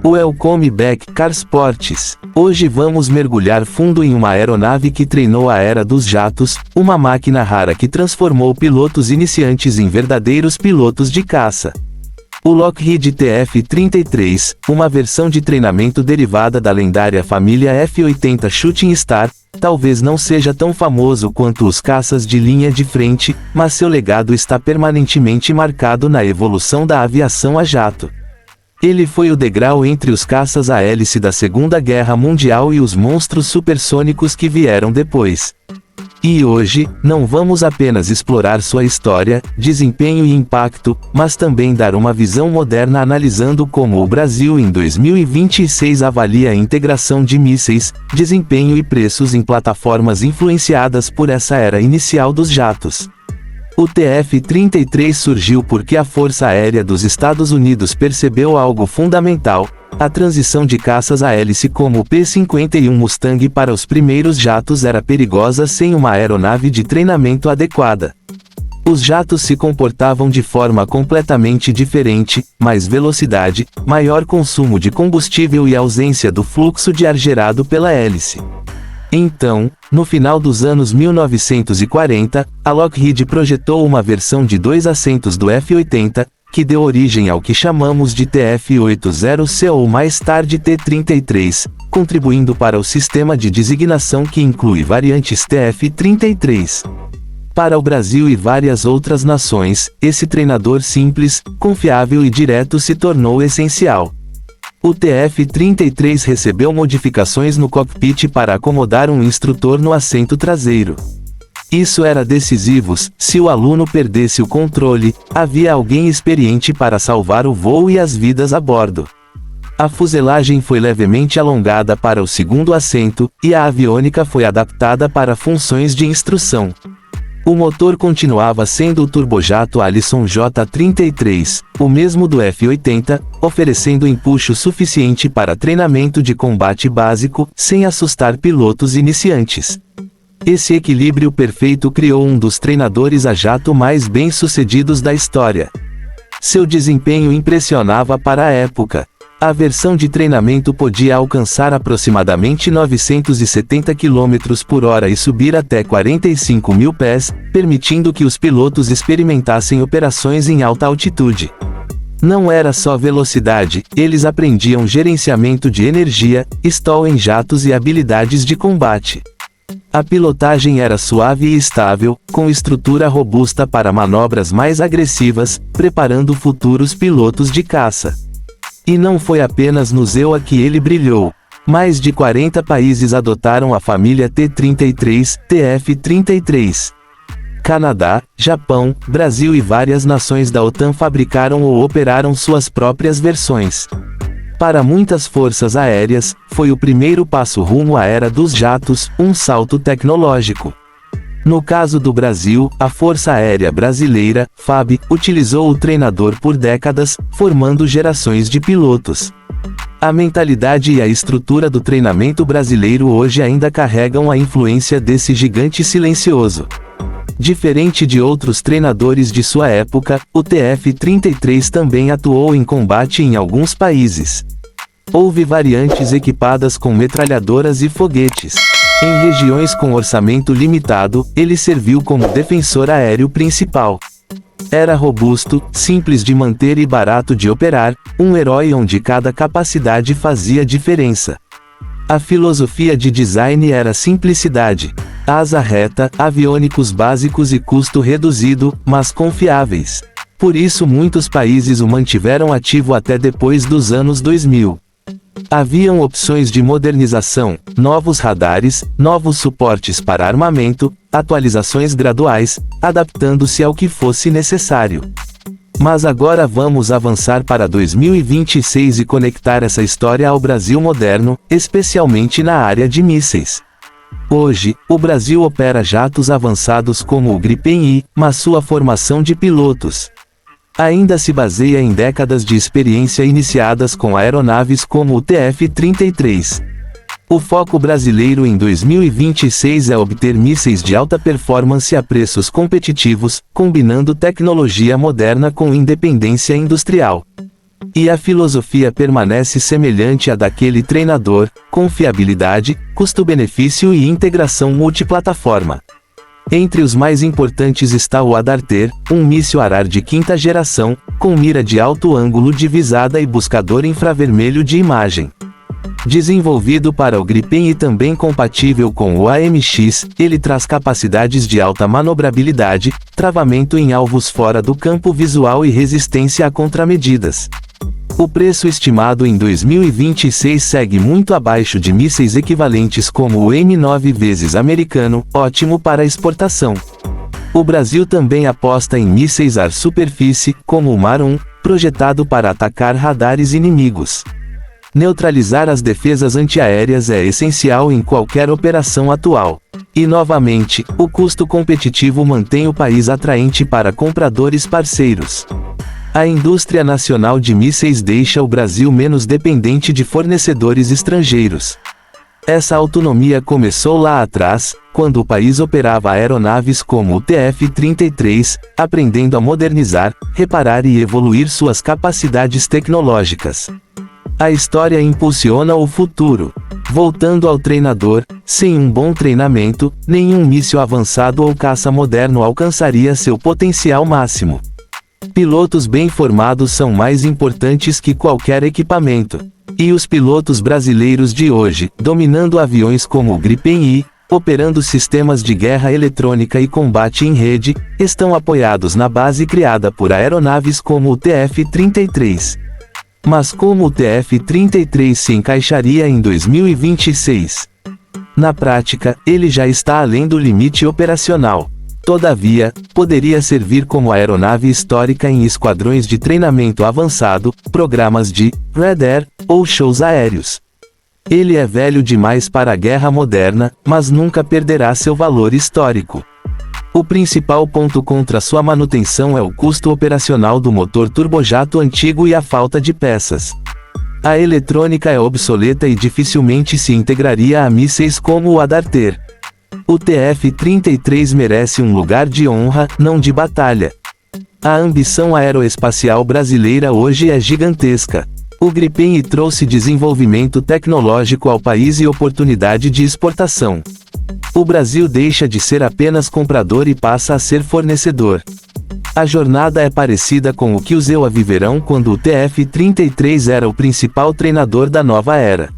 Welcome back, Carsports. Hoje vamos mergulhar fundo em uma aeronave que treinou a era dos jatos, uma máquina rara que transformou pilotos iniciantes em verdadeiros pilotos de caça. O Lockheed TF-33, uma versão de treinamento derivada da lendária família F-80 Shooting Star, talvez não seja tão famoso quanto os caças de linha de frente, mas seu legado está permanentemente marcado na evolução da aviação a jato. Ele foi o degrau entre os caças a hélice da Segunda Guerra Mundial e os monstros supersônicos que vieram depois. E hoje, não vamos apenas explorar sua história, desempenho e impacto, mas também dar uma visão moderna analisando como o Brasil em 2026 avalia a integração de mísseis, desempenho e preços em plataformas influenciadas por essa era inicial dos jatos. O TF-33 surgiu porque a Força Aérea dos Estados Unidos percebeu algo fundamental: a transição de caças a hélice como o P-51 Mustang para os primeiros jatos era perigosa sem uma aeronave de treinamento adequada. Os jatos se comportavam de forma completamente diferente: mais velocidade, maior consumo de combustível e ausência do fluxo de ar gerado pela hélice. Então, no final dos anos 1940, a Lockheed projetou uma versão de 2 assentos do F-80, que deu origem ao que chamamos de TF-80C ou mais tarde T-33, contribuindo para o sistema de designação que inclui variantes TF-33. Para o Brasil e várias outras nações, esse treinador simples, confiável e direto se tornou essencial. O TF-33 recebeu modificações no cockpit para acomodar um instrutor no assento traseiro. Isso era decisivo: se o aluno perdesse o controle, havia alguém experiente para salvar o voo e as vidas a bordo. A fuselagem foi levemente alongada para o segundo assento, e a aviônica foi adaptada para funções de instrução. O motor continuava sendo o turbojato Allison J-33, o mesmo do F-80, oferecendo empuxo suficiente para treinamento de combate básico, sem assustar pilotos iniciantes. Esse equilíbrio perfeito criou um dos treinadores a jato mais bem-sucedidos da história. Seu desempenho impressionava para a época. A versão de treinamento podia alcançar aproximadamente 970 km por hora e subir até 45 mil pés, permitindo que os pilotos experimentassem operações em alta altitude. Não era só velocidade, eles aprendiam gerenciamento de energia, stall em jatos e habilidades de combate. A pilotagem era suave e estável, com estrutura robusta para manobras mais agressivas, preparando futuros pilotos de caça. E não foi apenas no ZEUA que ele brilhou. Mais de 40 países adotaram a família T-33, TF-33. Canadá, Japão, Brasil e várias nações da OTAN fabricaram ou operaram suas próprias versões. Para muitas forças aéreas, foi o primeiro passo rumo à era dos jatos, um salto tecnológico. No caso do Brasil, a Força Aérea Brasileira, FAB, utilizou o treinador por décadas, formando gerações de pilotos. A mentalidade e a estrutura do treinamento brasileiro hoje ainda carregam a influência desse gigante silencioso. Diferente de outros treinadores de sua época, o TF-33 também atuou em combate em alguns países. Houve variantes equipadas com metralhadoras e foguetes. Em regiões com orçamento limitado, ele serviu como defensor aéreo principal. Era robusto, simples de manter e barato de operar, um herói onde cada capacidade fazia diferença. A filosofia de design era simplicidade. Asa reta, aviônicos básicos e custo reduzido, mas confiáveis. Por isso muitos países o mantiveram ativo até depois dos anos 2000. Haviam opções de modernização, novos radares, novos suportes para armamento, atualizações graduais, adaptando-se ao que fosse necessário. Mas agora vamos avançar para 2026 e conectar essa história ao Brasil moderno, especialmente na área de mísseis. Hoje, o Brasil opera jatos avançados como o Gripen I, mas sua formação de pilotos ainda se baseia em décadas de experiência iniciadas com aeronaves como o TF-33. O foco brasileiro em 2026 é obter mísseis de alta performance a preços competitivos, combinando tecnologia moderna com independência industrial. E a filosofia permanece semelhante à daquele treinador: confiabilidade, custo-benefício e integração multiplataforma. Entre os mais importantes está o Adarter, um míssil Arar de quinta geração, com mira de alto ângulo de visada e buscador infravermelho de imagem. Desenvolvido para o Gripen e também compatível com o AMX, ele traz capacidades de alta manobrabilidade, travamento em alvos fora do campo visual e resistência a contramedidas. O preço estimado em 2026 segue muito abaixo de mísseis equivalentes como o M9 americano, ótimo para exportação. O Brasil também aposta em mísseis ar-superfície, como o Mar-1, projetado para atacar radares inimigos. Neutralizar as defesas antiaéreas é essencial em qualquer operação atual. E novamente, o custo competitivo mantém o país atraente para compradores parceiros. A indústria nacional de mísseis deixa o Brasil menos dependente de fornecedores estrangeiros. Essa autonomia começou lá atrás, quando o país operava aeronaves como o TF-33, aprendendo a modernizar, reparar e evoluir suas capacidades tecnológicas. A história impulsiona o futuro. Voltando ao treinador, sem um bom treinamento, nenhum míssil avançado ou caça moderno alcançaria seu potencial máximo. Pilotos bem formados são mais importantes que qualquer equipamento. E os pilotos brasileiros de hoje, dominando aviões como o Gripen I, operando sistemas de guerra eletrônica e combate em rede, estão apoiados na base criada por aeronaves como o TF-33. Mas como o TF-33 se encaixaria em 2026? Na prática, ele já está além do limite operacional. Todavia, poderia servir como aeronave histórica em esquadrões de treinamento avançado, programas de Red Air ou shows aéreos. Ele é velho demais para a guerra moderna, mas nunca perderá seu valor histórico. O principal ponto contra sua manutenção é o custo operacional do motor turbojato antigo e a falta de peças. A eletrônica é obsoleta e dificilmente se integraria a mísseis como o Adarter. O TF-33 merece um lugar de honra, não de batalha. A ambição aeroespacial brasileira hoje é gigantesca. O Gripen I trouxe desenvolvimento tecnológico ao país e oportunidade de exportação. O Brasil deixa de ser apenas comprador e passa a ser fornecedor. A jornada é parecida com o que os EUA viverão quando o TF-33 era o principal treinador da nova era.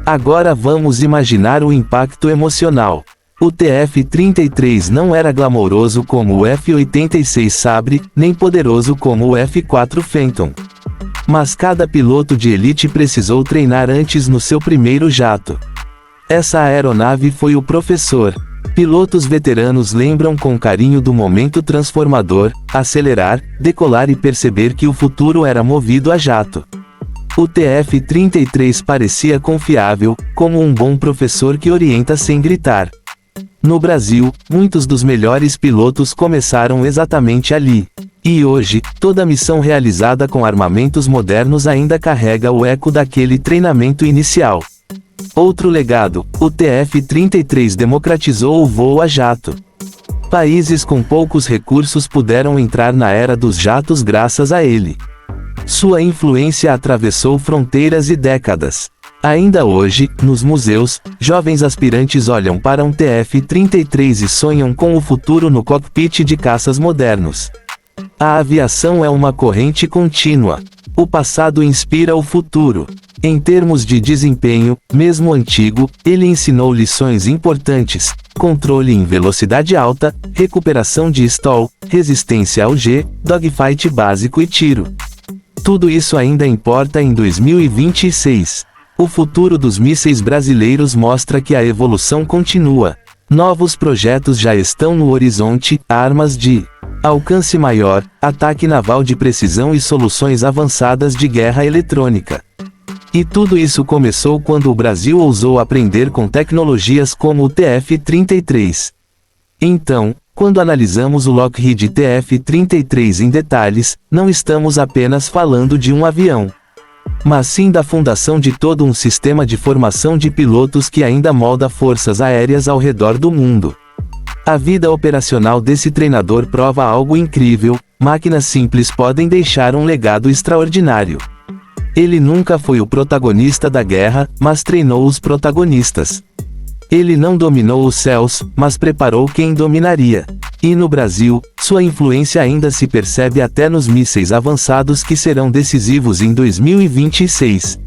Agora vamos imaginar o impacto emocional. O TF-33 não era glamouroso como o F-86 Sabre, nem poderoso como o F-4 Phantom. Mas cada piloto de elite precisou treinar antes no seu primeiro jato. Essa aeronave foi o professor. Pilotos veteranos lembram com carinho do momento transformador: acelerar, decolar e perceber que o futuro era movido a jato. O TF-33 parecia confiável, como um bom professor que orienta sem gritar. No Brasil, muitos dos melhores pilotos começaram exatamente ali. E hoje, toda missão realizada com armamentos modernos ainda carrega o eco daquele treinamento inicial. Outro legado: o TF-33 democratizou o voo a jato. Países com poucos recursos puderam entrar na era dos jatos graças a ele. Sua influência atravessou fronteiras e décadas. Ainda hoje, nos museus, jovens aspirantes olham para um TF-33 e sonham com o futuro no cockpit de caças modernos. A aviação é uma corrente contínua. O passado inspira o futuro. Em termos de desempenho, mesmo antigo, ele ensinou lições importantes: controle em velocidade alta, recuperação de stall, resistência ao G, dogfight básico e tiro. Tudo isso ainda importa em 2026. O futuro dos mísseis brasileiros mostra que a evolução continua. Novos projetos já estão no horizonte: armas de alcance maior, ataque naval de precisão e soluções avançadas de guerra eletrônica. E tudo isso começou quando o Brasil ousou aprender com tecnologias como o TF-33. Então, quando analisamos o Lockheed TF-33 em detalhes, não estamos apenas falando de um avião, mas sim da fundação de todo um sistema de formação de pilotos que ainda molda forças aéreas ao redor do mundo. A vida operacional desse treinador prova algo incrível: Máquinas simples podem deixar um legado extraordinário. Ele nunca foi o protagonista da guerra, mas treinou os protagonistas. Ele não dominou os céus, mas preparou quem dominaria. E no Brasil, sua influência ainda se percebe até nos mísseis avançados que serão decisivos em 2026.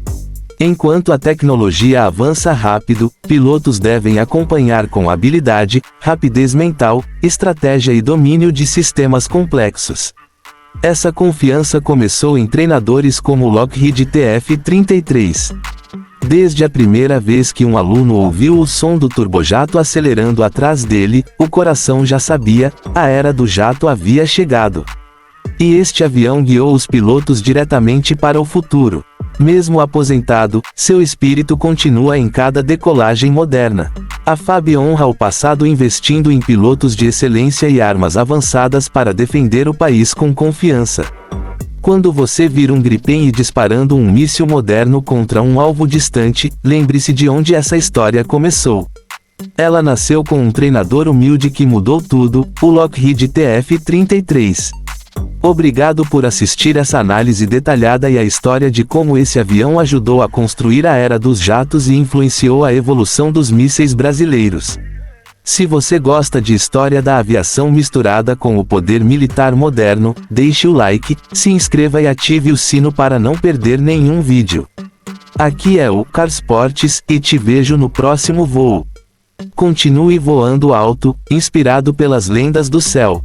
Enquanto a tecnologia avança rápido, pilotos devem acompanhar com habilidade, rapidez mental, estratégia e domínio de sistemas complexos. Essa confiança começou em treinadores como o Lockheed TF-33. Desde a primeira vez que um aluno ouviu o som do turbojato acelerando atrás dele, o coração já sabia, a era do jato havia chegado. E este avião guiou os pilotos diretamente para o futuro. Mesmo aposentado, seu espírito continua em cada decolagem moderna. A FAB honra o passado investindo em pilotos de excelência e armas avançadas para defender o país com confiança. Quando você vir um Gripen disparando um míssil moderno contra um alvo distante, lembre-se de onde essa história começou. Ela nasceu com um treinador humilde que mudou tudo, o Lockheed TF-33. Obrigado por assistir essa análise detalhada e a história de como esse avião ajudou a construir a era dos jatos e influenciou a evolução dos mísseis brasileiros. Se você gosta de história da aviação misturada com o poder militar moderno, deixe o like, se inscreva e ative o sino para não perder nenhum vídeo. Aqui é o Carsportes, e te vejo no próximo voo. Continue voando alto, inspirado pelas lendas do céu.